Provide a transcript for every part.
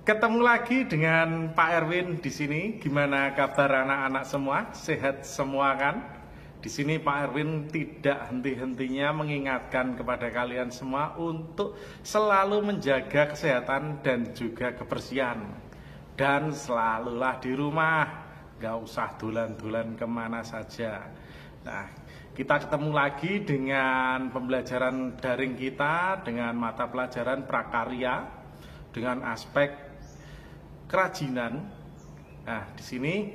Ketemu lagi dengan Pak Erwin di sini. Gimana kabar anak-anak semua? Sehat semua kan? Di sini Pak Erwin tidak henti-hentinya mengingatkan kepada kalian semua untuk selalu menjaga kesehatan dan juga kebersihan. Dan selalulah di rumah, gak usah dulan-dulan kemana saja. Nah, kita ketemu lagi dengan pembelajaran daring kita dengan mata pelajaran prakarya dengan aspek kerajinan. Nah, di sini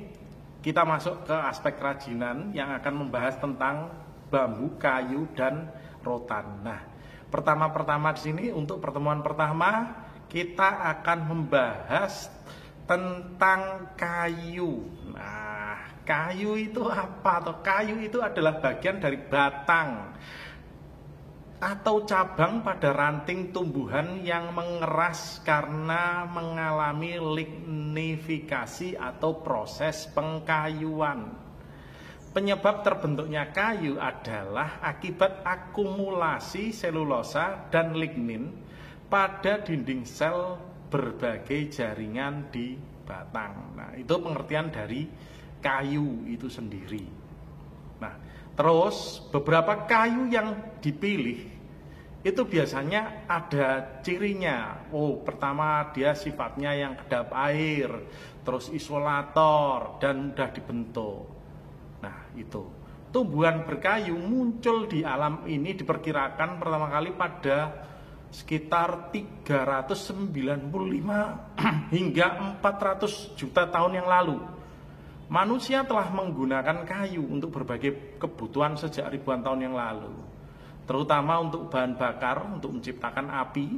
kita masuk ke aspek kerajinan yang akan membahas tentang bambu, kayu, dan rotan. Nah, pertama-tama di sini untuk pertemuan pertama kita akan membahas tentang kayu. Nah, kayu itu apa? Atau kayu itu adalah bagian dari batang atau cabang pada ranting tumbuhan yang mengeras karena mengalami lignifikasi atau proses pengkayuan. Penyebab terbentuknya kayu adalah akibat akumulasi selulosa dan lignin pada dinding sel berbagai jaringan di batang. Nah, itu pengertian dari kayu itu sendiri. Nah, terus beberapa kayu yang dipilih itu biasanya ada cirinya. Oh, pertama dia sifatnya yang kedap air, terus isolator dan mudah dibentuk. Nah, itu. Tumbuhan berkayu muncul di alam ini diperkirakan pertama kali pada sekitar 395 hingga 400 juta tahun yang lalu. Manusia telah menggunakan kayu untuk berbagai kebutuhan sejak ribuan tahun yang lalu, terutama untuk bahan bakar untuk menciptakan api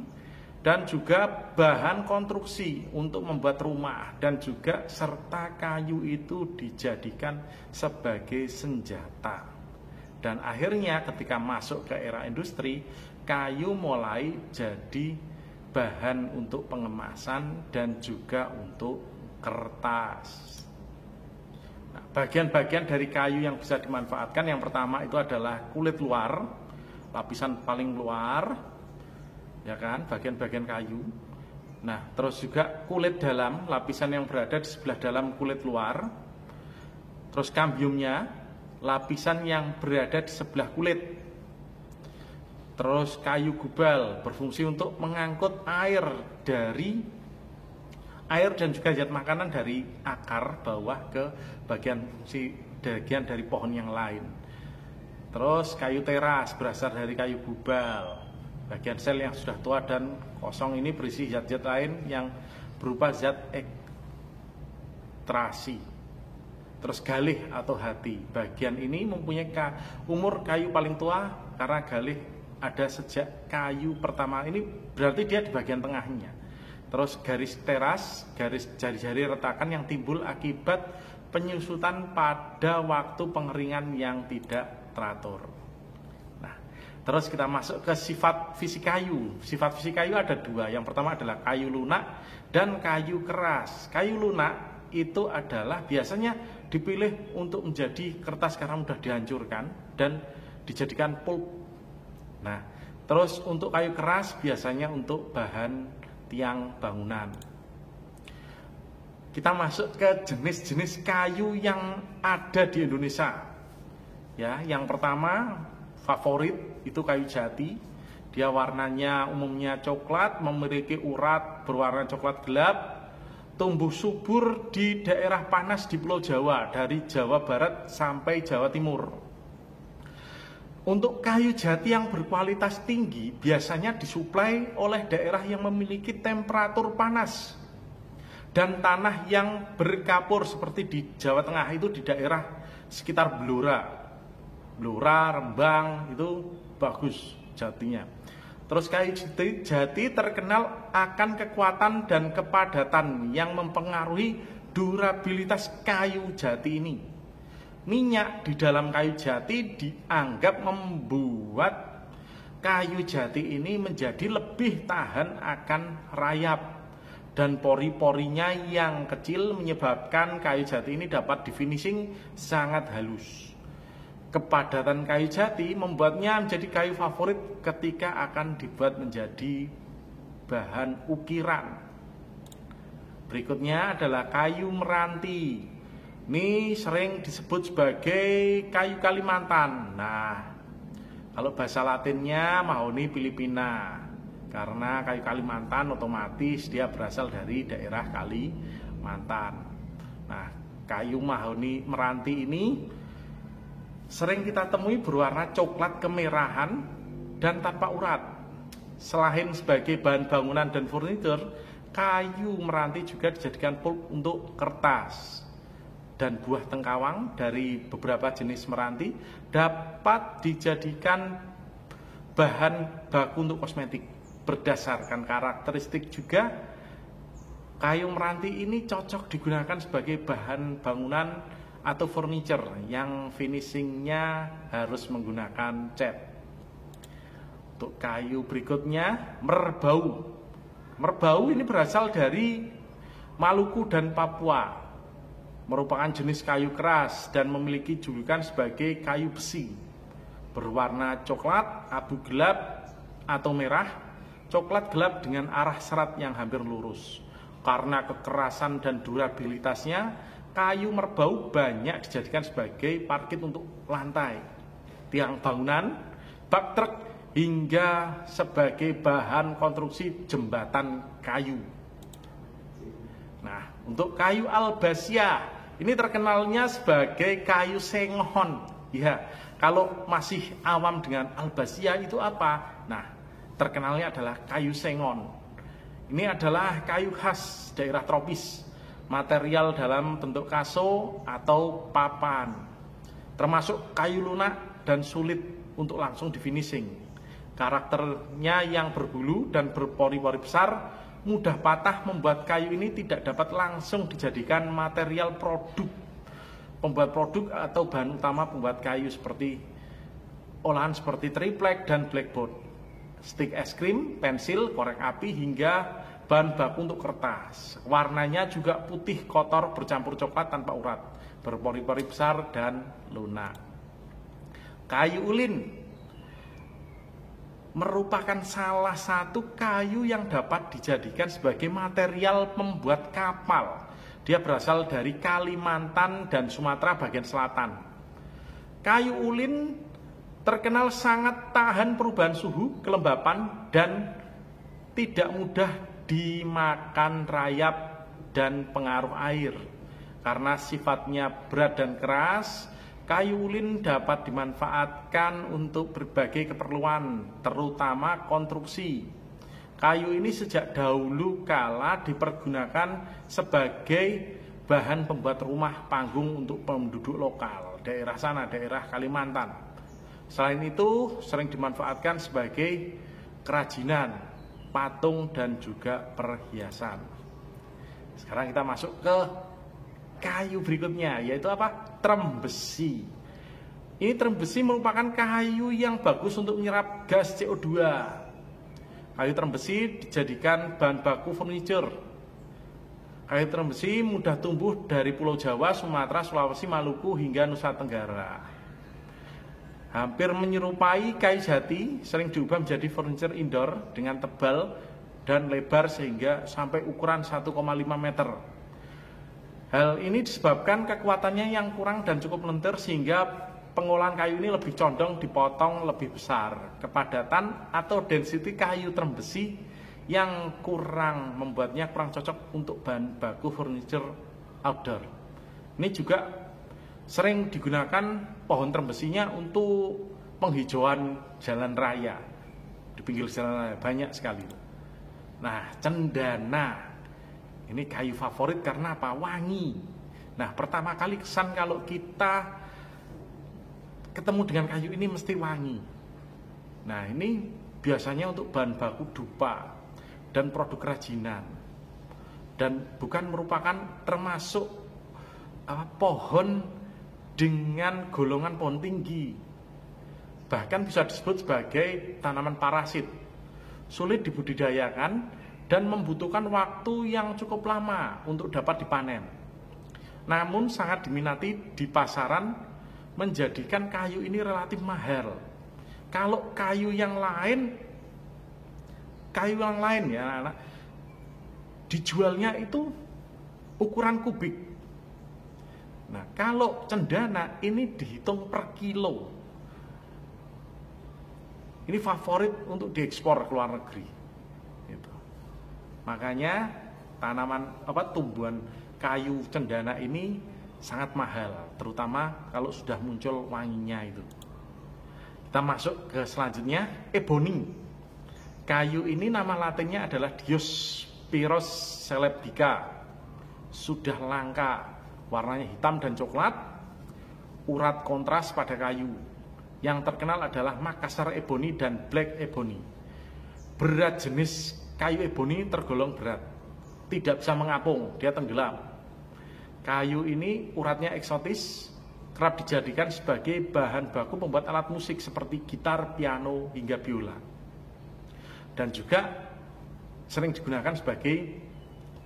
dan juga bahan konstruksi untuk membuat rumah, dan juga serta kayu itu dijadikan sebagai senjata. Dan akhirnya ketika masuk ke era industri, kayu mulai jadi bahan untuk pengemasan dan juga untuk kertas. Nah, bagian-bagian dari kayu yang bisa dimanfaatkan, yang pertama itu adalah kulit luar, lapisan paling luar, ya kan, bagian-bagian kayu. Nah, terus juga kulit dalam, lapisan yang berada di sebelah dalam kulit luar. Terus kambiumnya, lapisan yang berada di sebelah kulit. Terus kayu gubal, berfungsi untuk mengangkut air dan juga zat makanan dari akar bawah ke bagian dari pohon yang lain. Terus kayu teras berasal dari kayu gubal. Bagian sel yang sudah tua dan kosong ini berisi zat-zat lain yang berupa zat ekstrasi. Terus galih atau hati. Bagian ini mempunyai umur kayu paling tua karena galih ada sejak kayu pertama. Ini berarti dia di bagian tengahnya. Terus garis teras, garis jari-jari retakan yang timbul akibat penyusutan pada waktu pengeringan yang tidak teratur. Nah, terus kita masuk ke sifat fisik kayu. Sifat fisik kayu ada dua. Yang pertama adalah kayu lunak dan kayu keras. Kayu lunak itu adalah biasanya dipilih untuk menjadi kertas karena mudah dihancurkan dan dijadikan pulp. Nah, terus untuk kayu keras biasanya untuk bahan tiang bangunan. Kita masuk ke jenis-jenis kayu yang ada di Indonesia. Ya, yang pertama favorit itu kayu jati. Dia warnanya umumnya coklat, memiliki urat berwarna coklat gelap, tumbuh subur di daerah panas di Pulau Jawa, dari Jawa Barat sampai Jawa Timur. Untuk kayu jati yang berkualitas tinggi biasanya disuplai oleh daerah yang memiliki temperatur panas dan tanah yang berkapur, seperti di Jawa Tengah itu di daerah sekitar Blora, Rembang, itu bagus jatinya. Terus kayu jati terkenal akan kekuatan dan kepadatan yang mempengaruhi durabilitas kayu jati ini. Minyak di dalam kayu jati dianggap membuat kayu jati ini menjadi lebih tahan akan rayap, dan pori-porinya yang kecil menyebabkan kayu jati ini dapat difinishing sangat halus. Kepadatan kayu jati membuatnya menjadi kayu favorit ketika akan dibuat menjadi bahan ukiran. Berikutnya adalah kayu meranti. Ini sering disebut sebagai kayu Kalimantan. Nah, kalau bahasa Latinnya mahoni Filipina. Karena kayu Kalimantan otomatis dia berasal dari daerah Kalimantan. Nah, kayu mahoni meranti ini sering kita temui berwarna coklat kemerahan dan tanpa urat. Selain sebagai bahan bangunan dan furniture, kayu meranti juga dijadikan pulp untuk kertas. Dan buah tengkawang dari beberapa jenis meranti dapat dijadikan bahan baku untuk kosmetik. Berdasarkan karakteristik juga, kayu meranti ini cocok digunakan sebagai bahan bangunan atau furniture yang finishingnya harus menggunakan cat. Untuk kayu berikutnya, merbau. Merbau ini berasal dari Maluku dan Papua. Merupakan jenis kayu keras dan memiliki julukan sebagai kayu besi. Berwarna coklat, abu gelap atau merah, coklat gelap dengan arah serat yang hampir lurus. Karena kekerasan dan durabilitasnya, kayu merbau banyak dijadikan sebagai parkit untuk lantai, tiang bangunan, bak truk, hingga sebagai bahan konstruksi jembatan kayu. Nah, untuk kayu albasia, ini terkenalnya sebagai kayu sengon. Ya, kalau masih awam dengan albasia itu apa? Nah, terkenalnya adalah kayu sengon. Ini adalah kayu khas daerah tropis, material dalam bentuk kaso atau papan, termasuk kayu lunak dan sulit untuk langsung di finishing. Karakternya yang berbulu dan berpori-pori besar, mudah patah membuat kayu ini tidak dapat langsung dijadikan material pembuat produk atau bahan utama pembuat kayu seperti olahan seperti triplek dan blackboard, stik es krim, pensil, korek api, hingga bahan baku untuk kertas. Warnanya juga putih kotor bercampur coklat tanpa urat, berpori-pori besar dan lunak. Kayu ulin merupakan salah satu kayu yang dapat dijadikan sebagai material pembuat kapal. Dia berasal dari Kalimantan dan Sumatera bagian selatan. Kayu ulin terkenal sangat tahan perubahan suhu, kelembapan, dan tidak mudah dimakan rayap dan pengaruh air. Karena sifatnya berat dan keras, kayu ulin dapat dimanfaatkan untuk berbagai keperluan, terutama konstruksi. Kayu ini sejak dahulu kala dipergunakan sebagai bahan pembuat rumah panggung untuk penduduk lokal, daerah sana, daerah Kalimantan. Selain itu, sering dimanfaatkan sebagai kerajinan, patung, dan juga perhiasan. Sekarang kita masuk ke kayu berikutnya, yaitu apa? Trembesi. Ini trembesi merupakan kayu yang bagus untuk menyerap gas CO2. Kayu trembesi dijadikan bahan baku furniture. Kayu trembesi mudah tumbuh dari Pulau Jawa, Sumatera, Sulawesi, Maluku, hingga Nusa Tenggara. Hampir menyerupai kayu jati, sering diubah menjadi furniture indoor dengan tebal dan lebar sehingga sampai ukuran 1,5 meter. Hal ini disebabkan kekuatannya yang kurang dan cukup lentur sehingga pengolahan kayu ini lebih condong dipotong lebih besar. Kepadatan atau density kayu trembesi yang kurang membuatnya kurang cocok untuk bahan baku furniture outdoor. Ini juga sering digunakan pohon trembesinya untuk penghijauan jalan raya. Di pinggir jalan raya banyak sekali. Nah, cendana ini kayu favorit karena apa? Wangi. Nah, pertama kali kesan kalau kita ketemu dengan kayu ini mesti wangi. Nah, ini biasanya untuk bahan baku dupa dan produk kerajinan. Dan bukan merupakan termasuk pohon dengan golongan pohon tinggi. Bahkan bisa disebut sebagai tanaman parasit. Sulit dibudidayakan dan membutuhkan waktu yang cukup lama untuk dapat dipanen. Namun sangat diminati di pasaran, menjadikan kayu ini relatif mahal. Kalau kayu yang lain ya anak, dijualnya itu ukuran kubik. Nah, kalau cendana ini dihitung per kilo. Ini favorit untuk diekspor ke luar negeri. Gitu. Makanya tumbuhan kayu cendana ini sangat mahal, terutama kalau sudah muncul wanginya itu. Kita masuk ke selanjutnya, ebony. Kayu ini nama latinnya adalah Diospyros celebica. Sudah langka, warnanya hitam dan coklat, urat kontras pada kayu. Yang terkenal adalah Makassar ebony dan black ebony. Berat jenis kayu ebony tergolong berat, tidak bisa mengapung, dia tenggelam. Kayu ini uratnya eksotis, kerap dijadikan sebagai bahan baku membuat alat musik seperti gitar, piano, hingga biola. Dan juga sering digunakan sebagai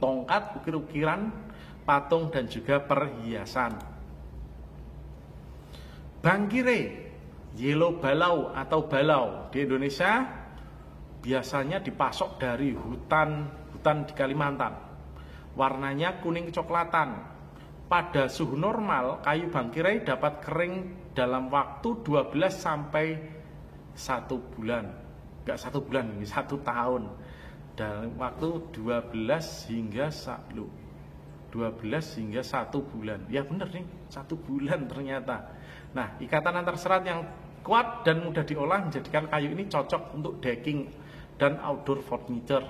tongkat, ukir-ukiran, patung, dan juga perhiasan. Bangkire, yellow balau atau balau di Indonesia biasanya dipasok dari hutan di Kalimantan. Warnanya kuning kecoklatan. Pada suhu normal, kayu bangkire dapat kering dalam waktu 12 sampai 1 bulan. Enggak 1 bulan, ini 1 tahun. Dalam waktu 12 hingga 1 bulan. Ya benar nih, 1 bulan ternyata. Nah, ikatan antar serat yang kuat dan mudah diolah menjadikan kayu ini cocok untuk decking dan outdoor furniture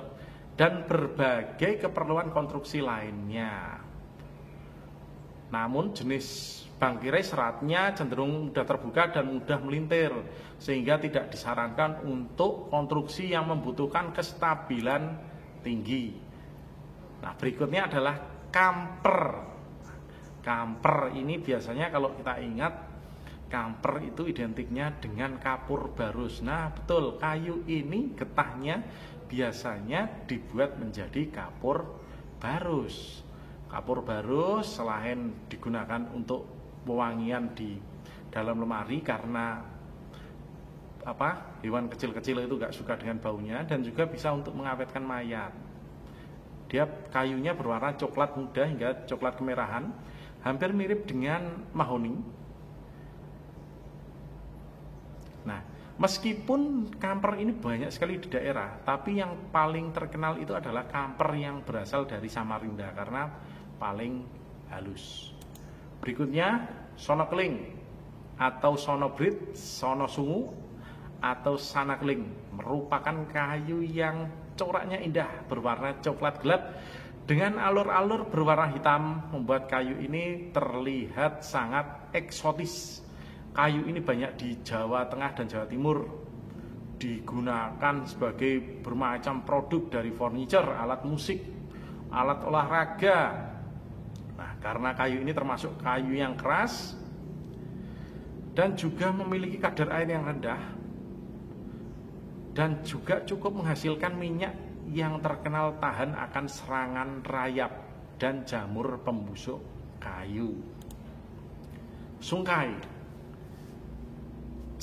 dan berbagai keperluan konstruksi lainnya. Namun jenis bangkire seratnya cenderung mudah terbuka dan mudah melintir, sehingga tidak disarankan untuk konstruksi yang membutuhkan kestabilan tinggi. Nah, berikutnya adalah kamper. Kamper ini biasanya kalau kita ingat, kamper itu identiknya dengan kapur barus. Nah, betul, kayu ini getahnya biasanya dibuat menjadi kapur barus. Kapur barus selain digunakan untuk pewangian di dalam lemari karena hewan kecil-kecil itu gak suka dengan baunya, dan juga bisa untuk mengawetkan mayat. Dia kayunya berwarna coklat muda hingga coklat kemerahan, hampir mirip dengan mahoni. Nah, meskipun kamper ini banyak sekali di daerah, tapi yang paling terkenal itu adalah kamper yang berasal dari Samarinda karena paling halus. Berikutnya sonokling atau sonobrit, sonosungu atau sanakling merupakan kayu yang coraknya indah berwarna coklat gelap dengan alur-alur berwarna hitam, membuat kayu ini terlihat sangat eksotis. Kayu ini banyak di Jawa Tengah dan Jawa Timur, digunakan sebagai bermacam produk dari furniture, alat musik, alat olahraga. Nah, karena kayu ini termasuk kayu yang keras dan juga memiliki kadar air yang rendah dan juga cukup menghasilkan minyak yang terkenal tahan akan serangan rayap dan jamur pembusuk kayu. Sungkai.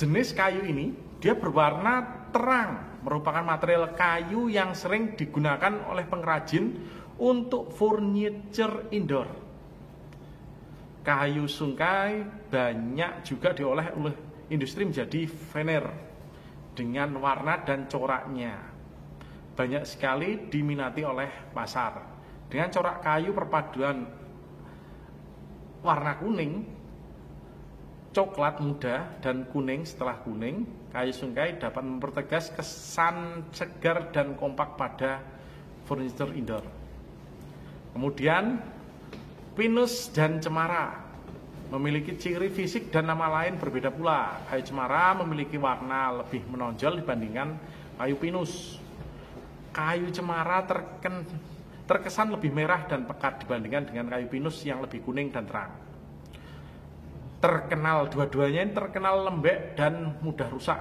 Jenis kayu ini dia berwarna terang, merupakan material kayu yang sering digunakan oleh pengrajin untuk furniture indoor. Kayu sungkai banyak juga diolah oleh industri menjadi veneer dengan warna dan coraknya. Banyak sekali diminati oleh pasar. Dengan corak kayu perpaduan warna kuning, coklat muda, dan kuning setelah kuning, kayu sungkai dapat mempertegas kesan segar dan kompak pada furniture indoor. Kemudian pinus dan cemara memiliki ciri fisik dan nama lain berbeda pula. Kayu cemara memiliki warna lebih menonjol dibandingkan kayu pinus. Kayu cemara terkesan lebih merah dan pekat dibandingkan dengan kayu pinus yang lebih kuning dan terang. Dua-duanya ini terkenal lembek dan mudah rusak.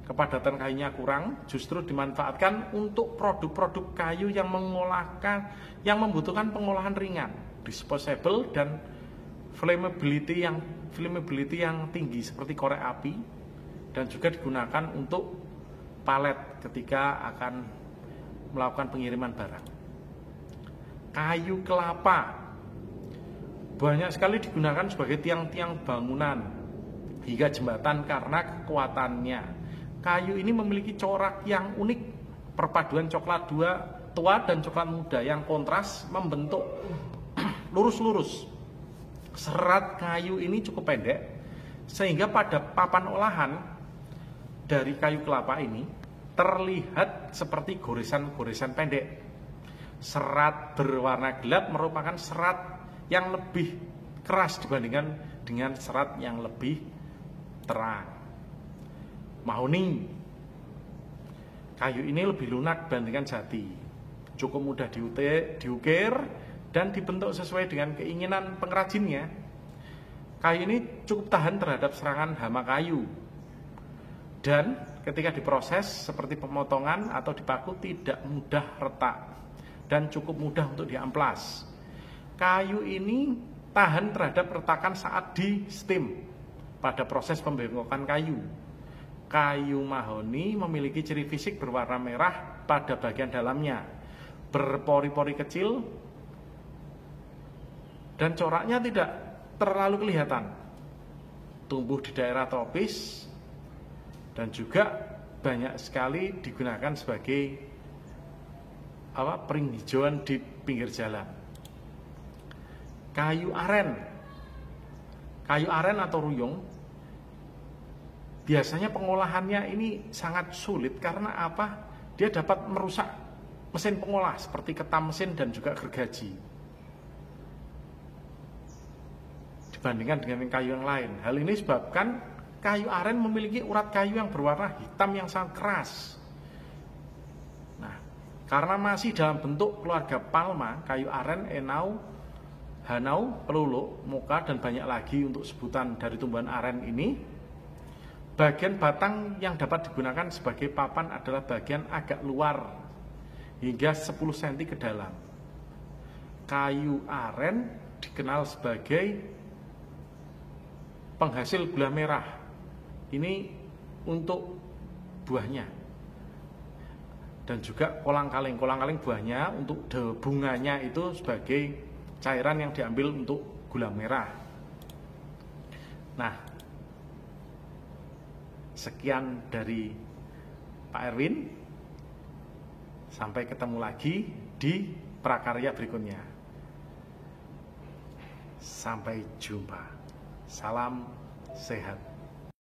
Kepadatan kayunya kurang, justru dimanfaatkan untuk produk-produk kayu yang membutuhkan pengolahan ringan, disposable dan flammability yang tinggi seperti korek api, dan juga digunakan untuk palet ketika akan melakukan pengiriman barang. kayu kelapa. Banyak sekali digunakan sebagai tiang-tiang bangunan hingga jembatan karena kekuatannya. Kayu ini memiliki corak yang unik, perpaduan coklat tua dan coklat muda yang kontras membentuk lurus-lurus. Serat kayu ini cukup pendek sehingga pada papan olahan dari kayu kelapa ini terlihat seperti goresan-goresan pendek. Serat berwarna gelap merupakan serat yang lebih keras dibandingkan dengan serat yang lebih terang. Mahoni, kayu ini lebih lunak dibandingkan jati, cukup mudah diukir dan dibentuk sesuai dengan keinginan pengrajinnya. Kayu ini cukup tahan terhadap serangan hama kayu dan ketika diproses seperti pemotongan atau dipaku tidak mudah retak dan cukup mudah untuk diamplas. Kayu ini tahan terhadap retakan saat di steam pada proses pembengkokan kayu. Kayu mahoni memiliki ciri fisik berwarna merah pada bagian dalamnya, berpori-pori kecil, dan coraknya tidak terlalu kelihatan. Tumbuh di daerah tropis dan juga banyak sekali digunakan sebagai penghijauan di pinggir jalan. Kayu aren atau ruyung biasanya pengolahannya ini sangat sulit karena apa? Dia dapat merusak mesin pengolah seperti ketam mesin dan juga gergaji dibandingkan dengan kayu yang lain. Hal ini disebabkan kayu aren memiliki urat kayu yang berwarna hitam yang sangat keras. Nah, karena masih dalam bentuk keluarga palma, kayu aren, hanau, peluluk, moka, dan banyak lagi untuk sebutan dari tumbuhan aren ini. Bagian batang yang dapat digunakan sebagai papan adalah bagian agak luar hingga 10 cm ke dalam. Kayu aren dikenal sebagai penghasil gula merah. Ini untuk buahnya. Dan juga kolang-kaling buahnya untuk bunganya itu sebagai cairan yang diambil untuk gula merah. Nah, sekian dari Pak Erwin. Sampai ketemu lagi di prakarya berikutnya. Sampai jumpa. Salam sehat.